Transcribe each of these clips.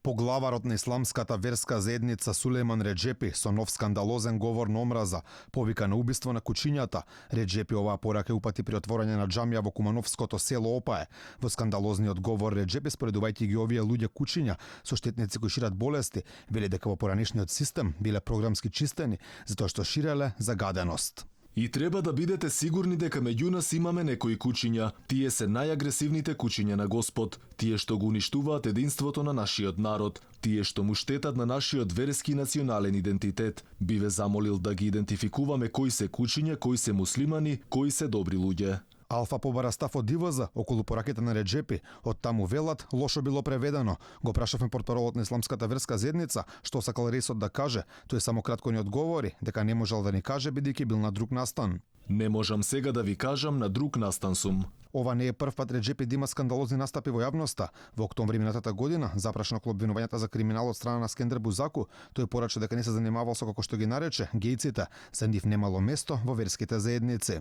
Поглаварот на исламската верска заедница Сулейман Реджепи со нов скандалозен говор на омраза повика на убиство на кучињата. Реджепи оваа порака упати при отворање на џамија во Кумановското село Опае. Во скандалозниот говор Реджепи, споредувајќи ги овие луѓе кучиња со штетници кои шират болести, вели дека во поранешниот систем биле програмски чистени затоа што ширеле загаденост. И треба да бидете сигурни дека меѓу нас имаме некои кучиња. Тие се најагресивните кучиња на Господ, тие што го уништуваат единството на нашиот народ, тие што му штетат на нашиот верски и национален идентитет. Би ве замолил да ги идентификуваме кои се кучиња, кои се муслимани, кои се добри луѓе. Алфа побара став од ДИВЗ околу пораките на Реджепи. Од таму велат лошо било преведено. Го прашавме портпаролот на исламската верска заедница што сакал рейсот да каже. Тој само кратко ни одговори дека не можел да ни каже бидејќи бил на друг настан. Не можам сега да ви кажам, на друг настан сум. Ова не е прв пат Реджепи да има скандалозни настапи во јавноста. Во октомври минатата година, запрашано околу обвинувањата за криминал од страна на Скендер Бузаку, тој порача дека не се занимавал со, како што ги нарече, гејците. За нив немало место во верските заедници.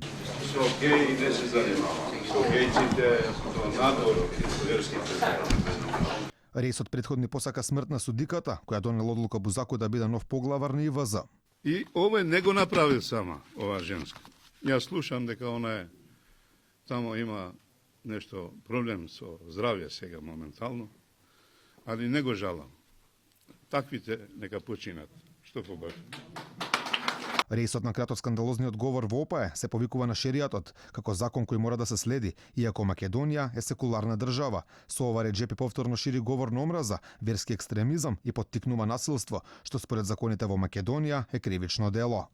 Со геи не се занимавам. Со гејците надвор верските заедници. Рейсот претходни посака смрт на судиката, која донела одлука Бузаку да биде нов поглавар на ИВЗ. И овој не го направил сама, оваа женска. Јас слушам дека она е тамо има нешто проблем со здравје сега моментално, али не го жалам. Таквите нека починат, што побар. Рейсот на кратот скандалозниот говор во Опае се повикува на шеријатот како закон кој мора да се следи, иако Македонија е секуларна држава. Со ова Реджепи повторно шири говор на омраза, верски екстремизам и поттикнува насилство, што според законите во Македонија е кривично дело.